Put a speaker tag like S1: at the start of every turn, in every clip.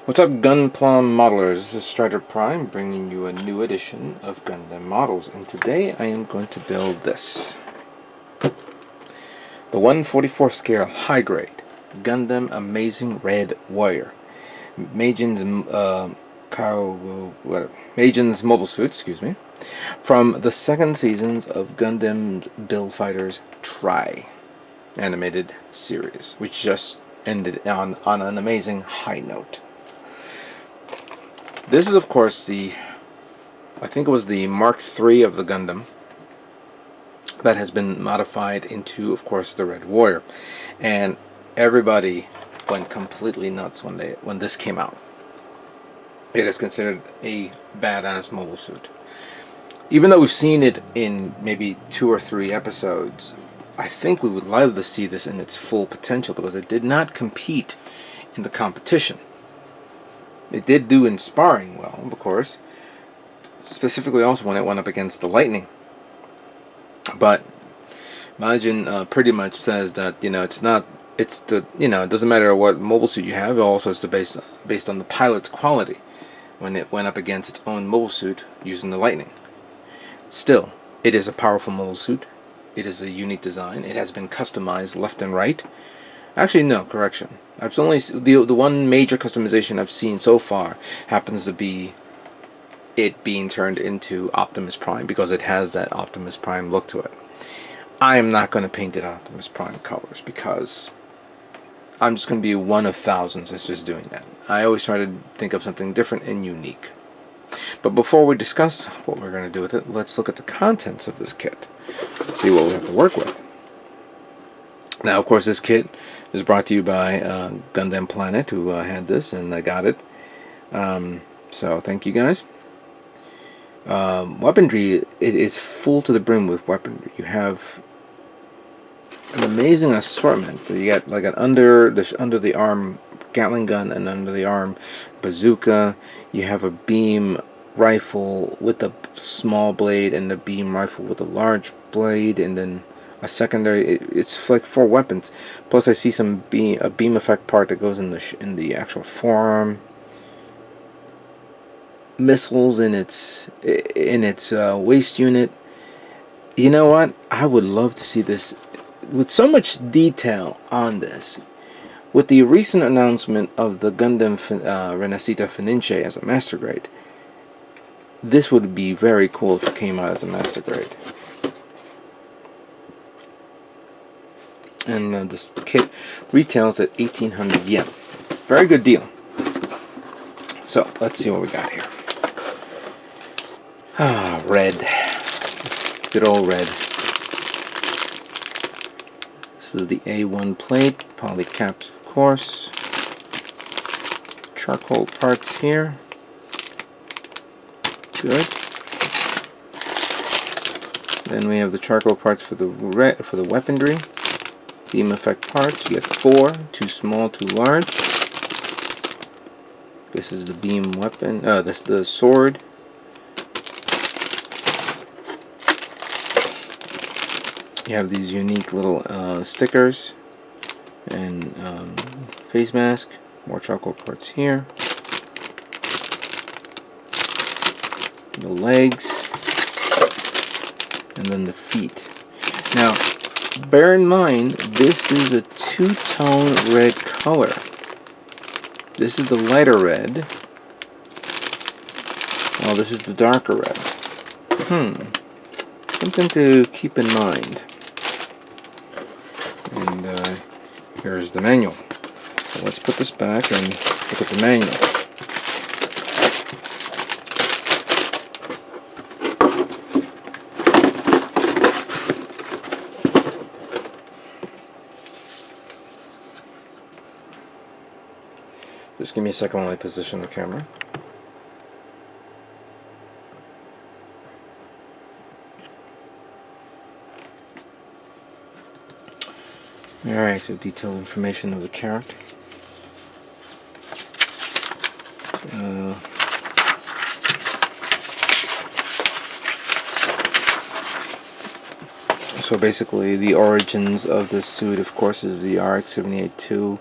S1: What's up, Gunpla modelers? This is Strider Prime bringing you a new edition of Gundam models, and today I am going to build this. The 1/44 scale high grade Gundam Amazing Red Warrior. Majin's mobile suit, excuse me, from the second seasons of Gundam Build Fighters Tri animated series, which just ended on an amazing high note. This is, of course, I think it was the Mark III of the Gundam that has been modified into, of course, the Red Warrior. And everybody went completely nuts when this came out. It is considered a badass mobile suit. Even though we've seen it in maybe 2 or 3 episodes, I think we would love to see this in its full potential because it did not compete in the competition. It did do in sparring well, of course, specifically also when it went up against the Lightning. But Majin pretty much says that, it doesn't matter what mobile suit you have, it also is based on the pilot's quality when it went up against its own mobile suit using the Lightning. Still, it is a powerful mobile suit. It is a unique design. It has been customized left and right. Actually, no, correction. I've only the one major customization I've seen so far happens to be it being turned into Optimus Prime because it has that Optimus Prime look to it. I am not going to paint it Optimus Prime colors because I'm just going to be one of thousands that's just doing that. I always try to think of something different and unique. But before we discuss what we're going to do with it, let's look at the contents of this kit. See what we have to work with. Now, of course, this kit is brought to you by GundamPlanet, who had this, and I got it. So, thank you guys. Weaponry, it is full to the brim with weaponry. You have an amazing assortment. You got like an under the arm Gatling gun and under the arm bazooka. You have a beam rifle with a small blade and a beam rifle with a large blade, and then a secondary. It's like 4 weapons. Plus, I see a beam effect part that goes in the actual forearm. Missiles in its waist unit. You know what? I would love to see this with so much detail on this. With the recent announcement of the Gundam Renacita Fininche as a master grade, this would be very cool if it came out as a master grade. And this kit retails at 1,800 yen. Very good deal. So, let's see what we got here. Red. Good old red. This is the A1 plate, poly caps, of course. Charcoal parts here. Good. Then we have the charcoal parts for the weaponry. Beam effect parts. You get 4, 2 small, 2 large. This is the beam weapon. That's the sword. You have these unique little stickers and face mask. More charcoal parts here. The legs, and then the feet. Now, bear in mind, this is a 2-tone red color. This is the lighter red, while this is the darker red. Something to keep in mind. And here's the manual. So let's put this back and look at the manual. Just give me a second while I position the camera. Alright, so detailed information of the character. So basically, the origins of this suit, of course, is the RX-78-2,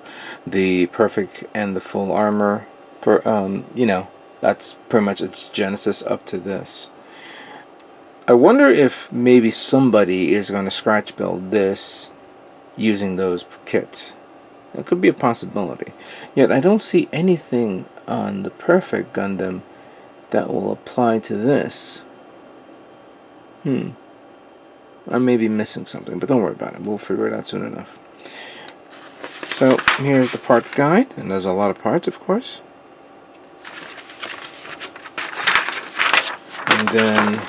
S1: the perfect and the full armor, For you know, that's pretty much its genesis up to this. I wonder if maybe somebody is going to scratch build this using those kits. That could be a possibility. Yet I don't see anything on the Perfect Gundam that will apply to this. I may be missing something, but don't worry about it. We'll figure it out soon enough. So here's the part guide, and there's a lot of parts, of course. And then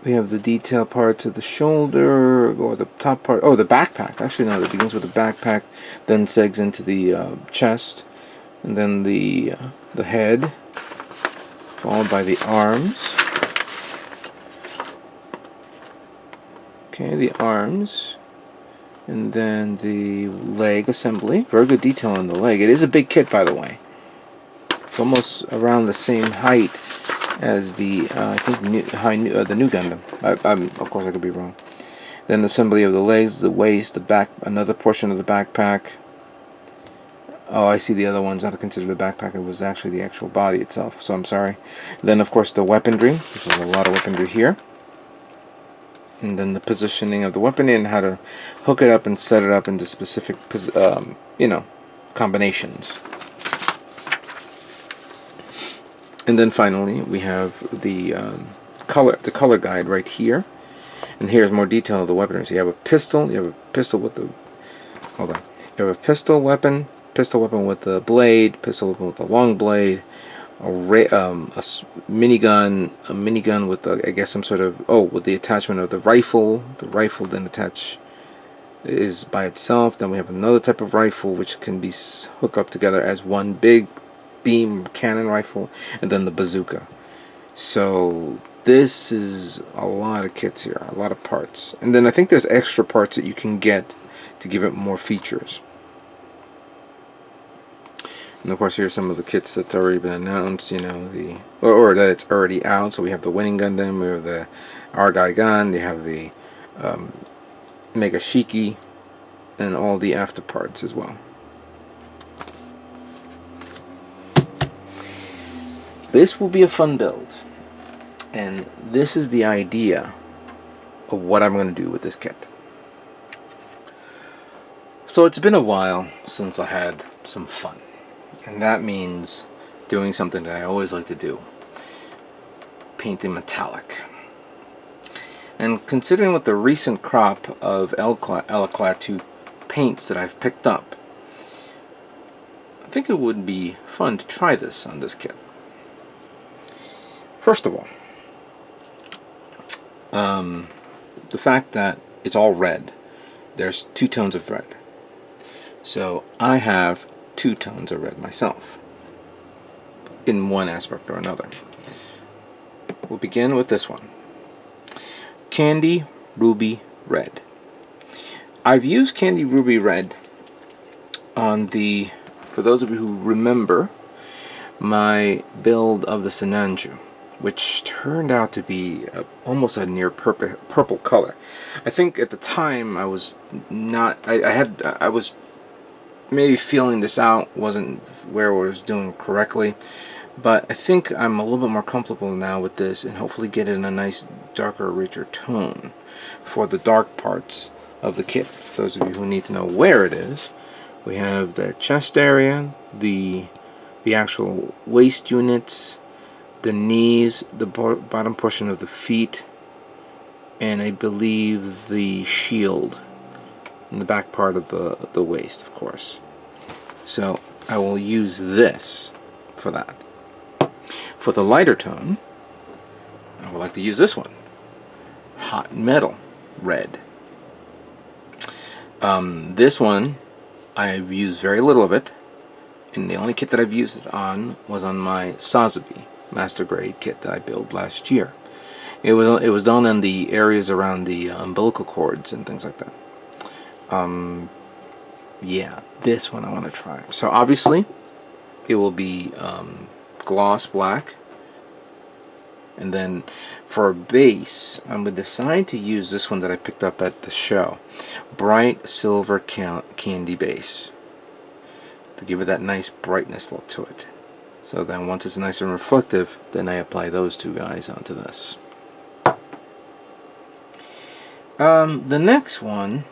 S1: we have the detail parts of the shoulder, or the top part. Oh, the backpack. Actually, no, it begins with the backpack, then segs into the chest, and then the head, followed by the arms. Okay, the arms, and then the leg assembly. Very good detail on the leg. It is a big kit, by the way. It's almost around the same height as the I think the new Gundam. Of course I could be wrong. Then the assembly of the legs, the waist, the back, another portion of the backpack. Oh, I see the other ones. I consider the backpack. It was actually the actual body itself. So I'm sorry. Then of course the weaponry, which is a lot of weaponry here. And then the positioning of the weapon and how to hook it up and set it up into specific, you know, combinations. And then finally, we have the color guide right here. And here's more detail of the weaponry. So you have a pistol. You have a pistol with the. Hold on. You have a pistol weapon with the blade, pistol weapon with the long blade, a minigun with I guess some sort of with the attachment of the rifle. The rifle then is by itself. Then we have another type of rifle which can be hooked up together as one big beam cannon rifle, and then the bazooka. So this is a lot of kits here, a lot of parts. And then I think there's extra parts that you can get to give it more features. And of course here's some of the kits that's already been announced, you know, or that it's already out. So we have the Winning Gundam, we have the Argai gun, they have the Mega Shiki, and all the after parts as well. This will be a fun build, and this is the idea of what I'm going to do with this kit. So it's been a while since I had some fun, and that means doing something that I always like to do, painting metallic. And considering with the recent crop of Alclad 2 paints that I've picked up, I think it would be fun to try this on this kit. First of all, the fact that it's all red, there's 2 tones of red. So I have 2 tones of red myself, in one aspect or another. We'll begin with this one. Candy Ruby Red. I've used Candy Ruby Red on the, for those of you who remember, my build of the Sinanju, which turned out to be almost a near purple color. I think at the time I was not, I was maybe feeling this out, wasn't where I was doing correctly, but I think I'm a little bit more comfortable now with this, and hopefully get in a nice darker, richer tone for the dark parts of the kit. For those of you who need to know where it is, we have the chest area, the actual waist units, the knees, the bottom portion of the feet, and I believe the shield in the back part of the waist, of course. So I will use this for that. For the lighter tone, I would like to use this one, Hot Metal Red. This one I've used very little of it, and the only kit that I've used it on was on my Sazabi Master Grade kit that I built last year. It was done in the areas around the umbilical cords and things like that. Yeah, this one I want to try. So obviously it will be gloss black, and then for a base I'm going to decide to use this one that I picked up at the show, bright silver candy base. to give it that nice brightness look to it. So then once it's nice and reflective, then I apply those two guys onto this. The next one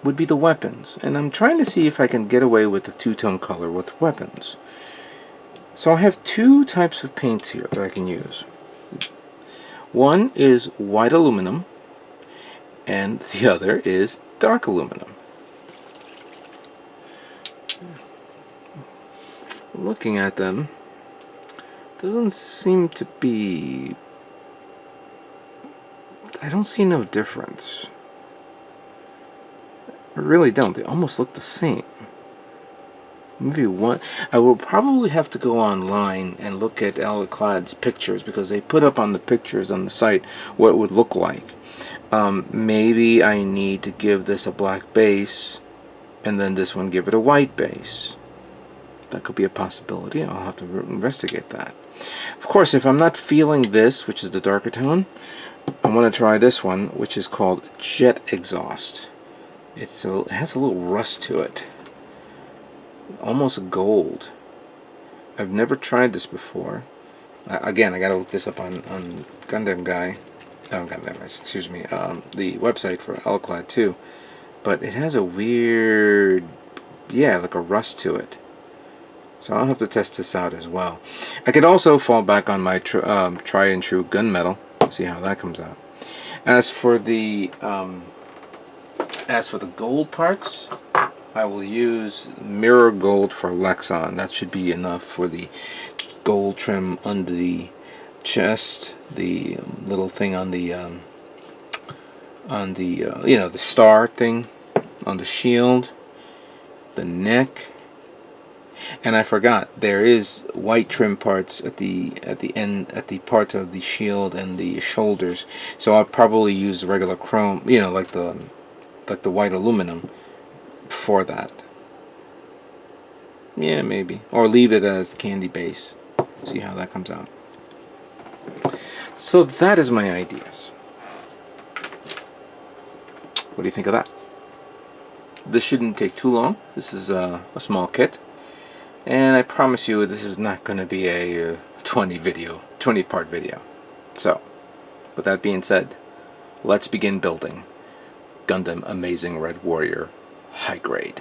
S1: would be the weapons, and I'm trying to see if I can get away with the two-tone color with weapons. So I have two types of paints here that I can use. One is white aluminum, and the other is dark aluminum. Looking at them, doesn't seem to be... I don't see no difference. I really don't. They almost look the same. Maybe one... I will probably have to go online and look at Alclad's pictures, because they put up on the pictures on the site what it would look like. Maybe I need to give this a black base, and then this one give it a white base. That could be a possibility. I'll have to investigate that. Of course, if I'm not feeling this, which is the darker tone, I want to try this one, which is called Jet Exhaust. It has a little rust to it. Almost gold. I've never tried this before. Again, I gotta look this up on Gundam Guy. Oh, Gundam, excuse me. The website for Alclad too. But it has a weird, yeah, like a rust to it. So I'll have to test this out as well. I could also fall back on my try and true gunmetal. See how that comes out. As for the gold parts, I will use mirror gold for Lexon. That should be enough for the gold trim under the chest, the little thing on the you know, the star thing on the shield, the neck. And I forgot, there is white trim parts at the end, at the parts of the shield and the shoulders. So I'll probably use regular chrome, you know, like the white aluminum for that. Yeah, maybe. Or leave it as candy base. See how that comes out. So that is my ideas. What do you think of that? This shouldn't take too long. This is a small kit. And I promise you this is not going to be a 20 part video. So, with that being said, let's begin building Gundam Amazing Red Warrior High Grade.